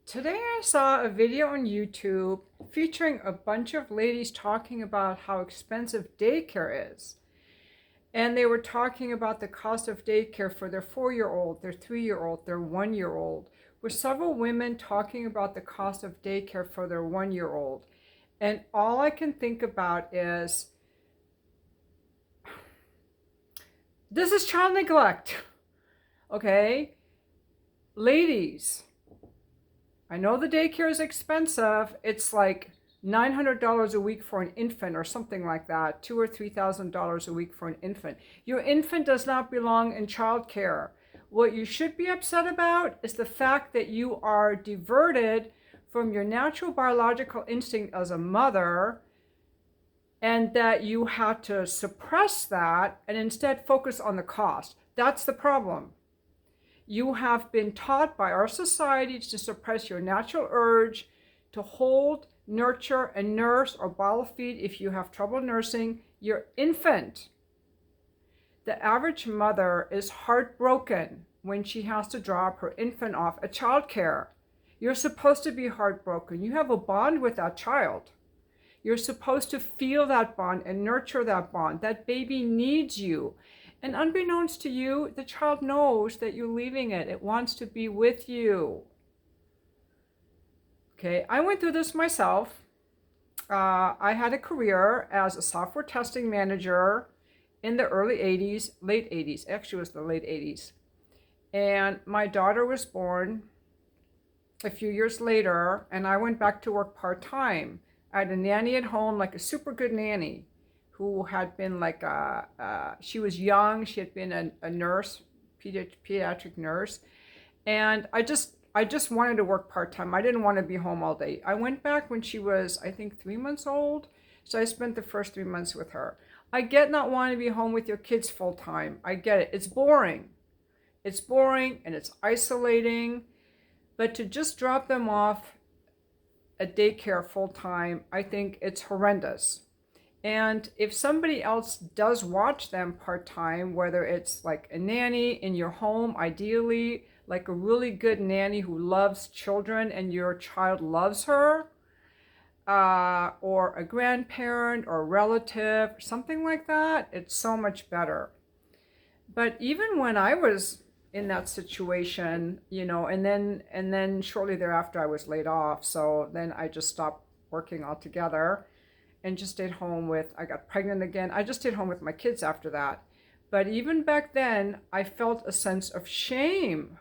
Today I saw a video on YouTube featuring a bunch of ladies talking about how expensive daycare is. And they were talking about the cost of daycare for their 4-year-old, their 3-year-old, their 1-year-old. With several women talking about the cost of daycare for their 1-year-old. And all I can think about is, this is child neglect. Okay? Ladies, I know the daycare is expensive. It's like $900 a week for an infant or something like that, $2,000 or $3,000 a week for an infant. Your infant does not belong in childcare. What you should be upset about is the fact that you are diverted from your natural biological instinct as a mother, and that you had to suppress that and instead focus on the cost. That's the problem. You have been taught by our society to suppress your natural urge to hold, nurture, and nurse or bottle feed, if you have trouble nursing, your infant. The average mother is heartbroken when she has to drop her infant off at childcare. You're supposed to be heartbroken. You have a bond with that child. You're supposed to feel that bond and nurture that bond. That baby needs you. And unbeknownst to you, the child knows that you're leaving it. It wants to be with you. Okay, I went through this myself. I had a career as a software testing manager in the early 80s, late 80s. Actually, it was the late 80s. And my daughter was born a few years later, and I went back to work part-time. I had a nanny at home, like a super good nanny, who had been like she was young. She had been a nurse, pediatric nurse. And I just wanted to work part-time. I didn't want to be home all day. I went back when she was, I think, 3 months old. So I spent the first 3 months with her. I get not wanting to be home with your kids full-time. I get it. It's boring. It's boring and it's isolating. But to just drop them off at daycare full-time, I think it's horrendous. And if somebody else does watch them part-time, whether it's like a nanny in your home, ideally, like a really good nanny who loves children and your child loves her, or a grandparent or a relative, something like that, it's so much better. But even when I was in that situation, and then shortly thereafter I was laid off, so then I just stopped working altogether and just stayed home I got pregnant again. I just stayed home with my kids after that. But even back then, I felt a sense of shame,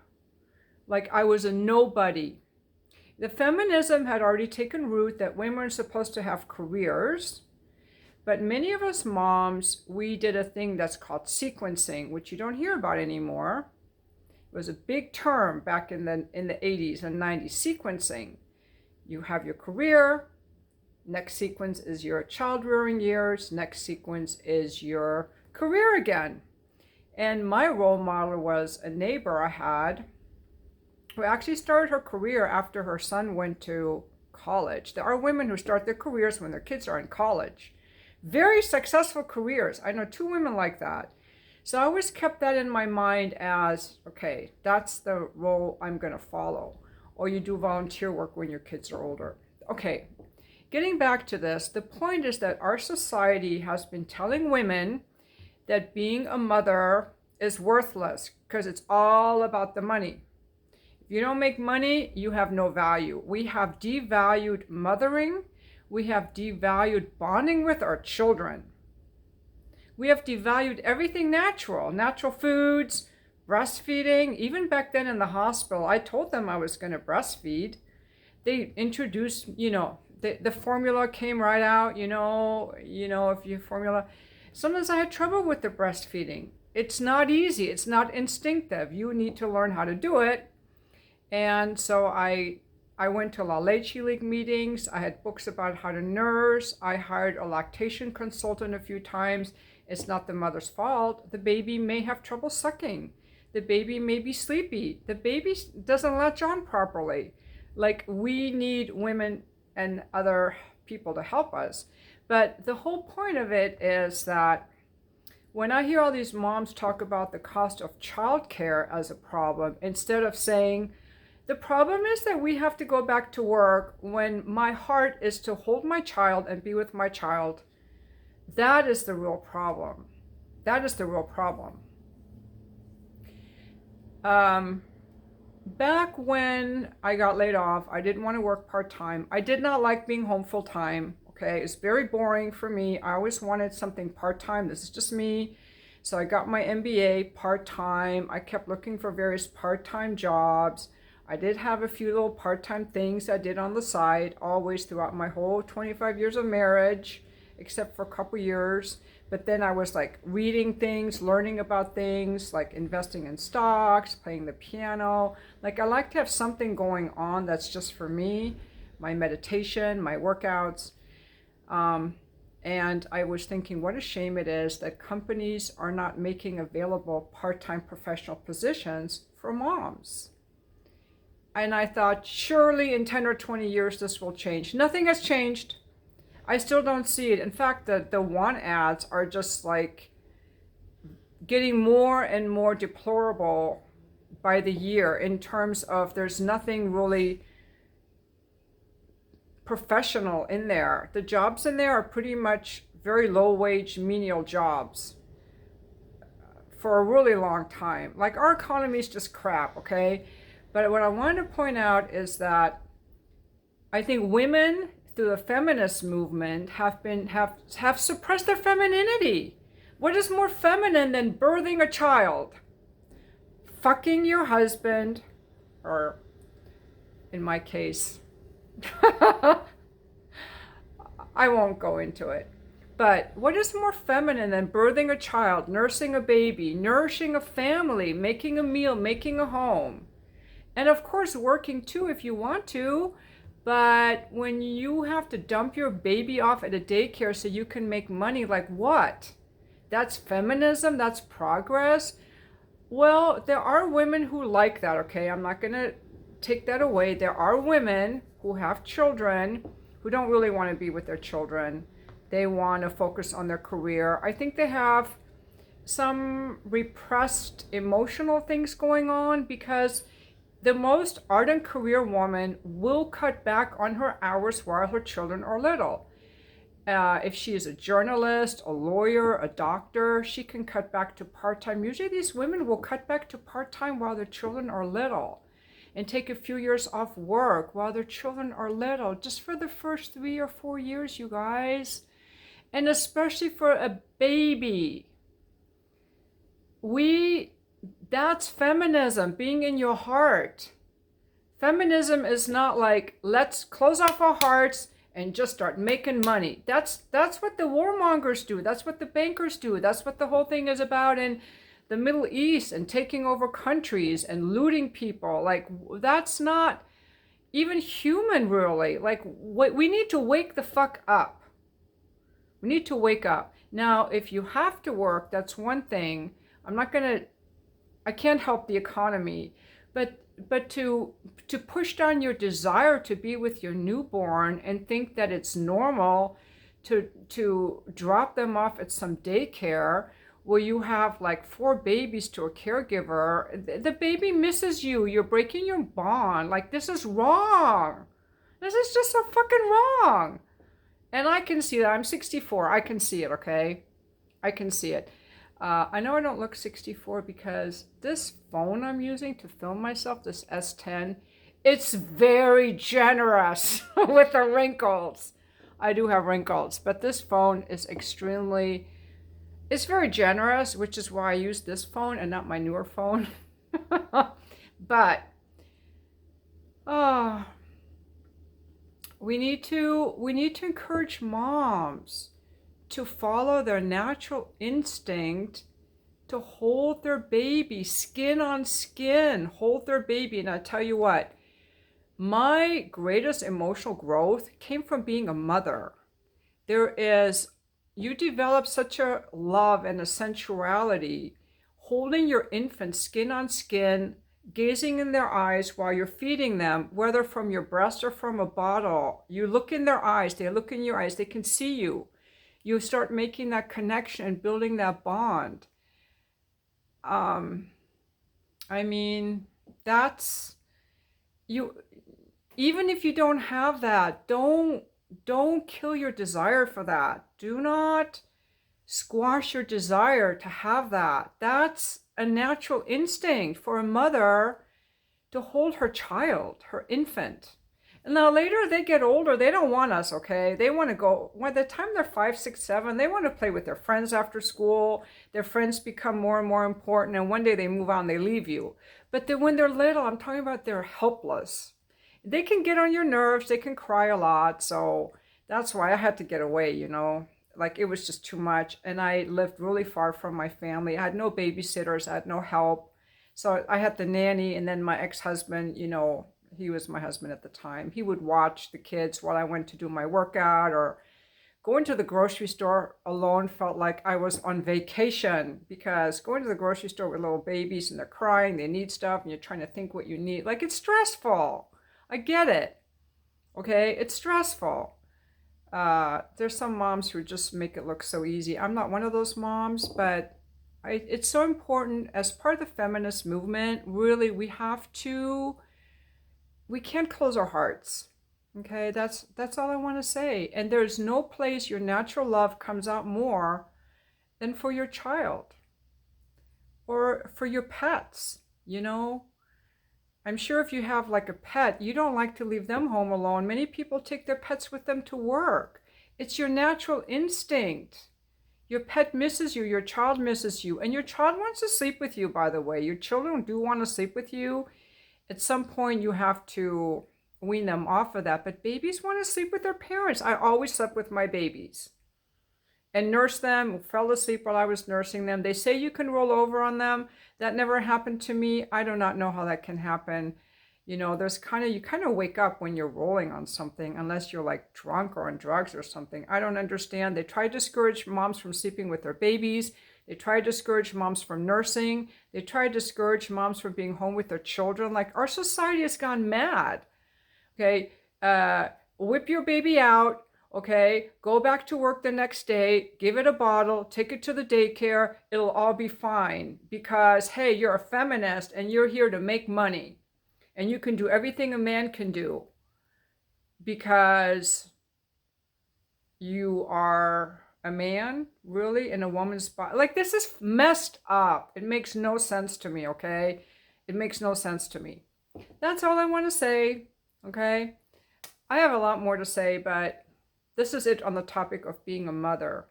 like I was a nobody. The feminism had already taken root that women are supposed to have careers, but many of us moms, we did a thing that's called sequencing, which you don't hear about anymore. It was a big term back in the 80s and 90s, sequencing. You have your career. Next sequence is your child rearing years. Next sequence is your career again. And my role model was a neighbor I had who actually started her career after her son went to college. There are women who start their careers when their kids are in college. Very successful careers. I know 2 women like that. So I always kept that in my mind as, okay, that's the role I'm going to follow. Or you do volunteer work when your kids are older. Okay. Getting back to this, the point is that our society has been telling women that being a mother is worthless because it's all about the money. If you don't make money, you have no value. We have devalued mothering. We have devalued bonding with our children. We have devalued everything natural foods, breastfeeding. Even back then in the hospital, I told them I was going to breastfeed. They introduced, the formula came right out, if you formula. Sometimes I had trouble with the breastfeeding. It's not easy. It's not instinctive. You need to learn how to do it. And so I went to La Leche League meetings. I had books about how to nurse. I hired a lactation consultant a few times. It's not the mother's fault. The baby may have trouble sucking. The baby may be sleepy. The baby doesn't latch on properly. Like, we need women and other people to help us. But the whole point of it is that when I hear all these moms talk about the cost of childcare as a problem, instead of saying The problem is that we have to go back to work when my heart is to hold my child and be with my child. That is the real problem. That is the real problem. Back when I got laid off, I didn't want to work part-time. I did not like being home full-time. Okay, it's very boring for me. I always wanted something part-time. This is just me. So I got my MBA part-time. I kept looking for various part-time jobs. I did have a few little part-time things I did on the side, always throughout my whole 25 years of marriage, except for a couple years. But then I was like reading things, learning about things, like investing in stocks, playing the piano. Like I like to have something going on that's just for me, my meditation, my workouts. And I was thinking what a shame it is that companies are not making available part-time professional positions for moms. And I thought, surely in 10 or 20 years this will change. Nothing has changed. I still don't see it. In fact, the want ads are just like getting more and more deplorable by the year in terms of there's nothing really professional in there. The jobs in there are pretty much very low wage menial jobs for a really long time. Like our economy is just crap, okay? But what I wanted to point out is that I think women through the feminist movement have suppressed their femininity. What is more feminine than birthing a child? Fucking your husband, or in my case, I won't go into it. But what is more feminine than birthing a child, nursing a baby, nourishing a family, making a meal, making a home? And of course, working too if you want to. But when you have to dump your baby off at a daycare so you can make money, like what? That's feminism? That's progress? Well, there are women who like that, okay? I'm not going to take that away. There are women who have children who don't really want to be with their children. They want to focus on their career. I think they have some repressed emotional things going on because the most ardent career woman will cut back on her hours while her children are little. If she is a journalist, a lawyer, a doctor, she can cut back to part-time. Usually these women will cut back to part-time while their children are little and take a few years off work while their children are little, just for the first 3 or 4 years, you guys. And especially for a baby. That's feminism, being in your heart. Feminism is not like, let's close off our hearts and just start making money. That's what the warmongers do. That's what the bankers do. That's what the whole thing is about in the Middle East and taking over countries and looting people. Like, that's not even human, really. Like, we need to wake the fuck up. We need to wake up. Now, if you have to work, that's one thing. I can't help the economy, but to push down your desire to be with your newborn and think that it's normal to drop them off at some daycare where you have like 4 babies to a caregiver, the baby misses you. You're breaking your bond. Like, this is wrong. This is just so fucking wrong. And I can see that. I'm 64. I can see it, okay? I can see it. I know I don't look 64 because this phone I'm using to film myself, this S10, it's very generous with the wrinkles. I do have wrinkles, but this phone is it's very generous, which is why I use this phone and not my newer phone. But, we need to encourage moms to follow their natural instinct to hold their baby, skin on skin, hold their baby. And I tell you what, my greatest emotional growth came from being a mother. You develop such a love and a sensuality, holding your infant skin on skin, gazing in their eyes while you're feeding them, whether from your breast or from a bottle. You look in their eyes, they look in your eyes, they can see you. You start making that connection and building that bond. I mean, that's you, even if you don't have that, don't kill your desire for that. Do not squash your desire to have that. That's a natural instinct for a mother to hold her child, her infant. And now later they get older, they don't want us, okay? They want to go, by the time they're 5, 6, 7, they want to play with their friends after school. Their friends become more and more important, and one day they move on, they leave you. But then when they're little, I'm talking about they're helpless. They can get on your nerves, they can cry a lot, so that's why I had to get away, Like it was just too much. And I lived really far from my family. I had no babysitters, I had no help. So I had the nanny, and then my ex-husband, he was my husband at the time. He would watch the kids while I went to do my workout, or going to the grocery store alone felt like I was on vacation, because going to the grocery store with little babies and they're crying, they need stuff, and you're trying to think what you need. Like, it's stressful. I get it. Okay, it's stressful. There's some moms who just make it look so easy. I'm not one of those moms, but it's so important as part of the feminist movement. Really, we can't close our hearts. Okay, that's all I want to say. And there's no place your natural love comes out more than for your child or for your pets. I'm sure if you have like a pet, you don't like to leave them home alone. Many people take their pets with them to work. It's your natural instinct. Your pet misses you, your child misses you, and your child wants to sleep with you, by the way. Your children do want to sleep with you. At some point, you have to wean them off of that, but babies want to sleep with their parents. I always slept with my babies and nursed them, fell asleep while I was nursing them. They say you can roll over on them. That never happened to me. I do not know how that can happen. There's you kind of wake up when you're rolling on something, unless you're like drunk or on drugs or something. I don't understand. They try to discourage moms from sleeping with their babies. They try to discourage moms from nursing. They try to discourage moms from being home with their children. Like, our society has gone mad. Okay, whip your baby out. Okay, go back to work the next day, give it a bottle, take it to the daycare, it'll all be fine. Because, hey, you're a feminist and you're here to make money. And you can do everything a man can do because you are a man, really, in a woman's body. Like, this is messed up. It makes no sense to me, okay? It makes no sense to me. That's all I want to say, okay? I have a lot more to say, but this is it on the topic of being a mother.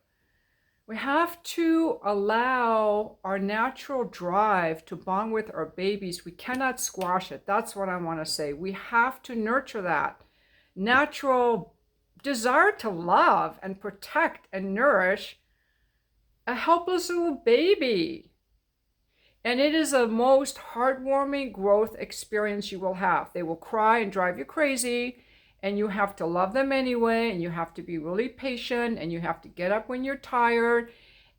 We have to allow our natural drive to bond with our babies. We cannot squash it. That's what I want to say. We have to nurture that natural desire to love and protect and nourish a helpless little baby. And it is the most heartwarming growth experience you will have. They will cry and drive you crazy, and you have to love them anyway, and you have to be really patient, and you have to get up when you're tired.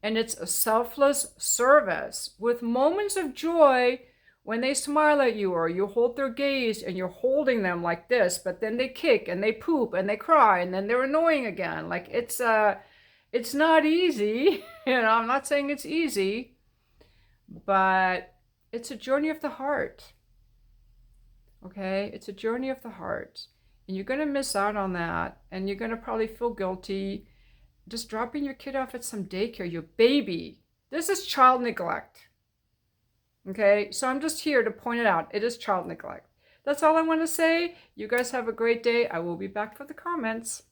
And it's a selfless service with moments of joy when they smile at you, or you hold their gaze and you're holding them like this, but then they kick and they poop and they cry and then they're annoying again. Like, it's not easy. I'm not saying it's easy, but it's a journey of the heart. Okay? It's a journey of the heart. And you're going to miss out on that. And you're going to probably feel guilty just dropping your kid off at some daycare, your baby. This is child neglect. Okay? So I'm just here to point it out. It is child neglect. That's all I want to say. You guys have a great day. I will be back for the comments.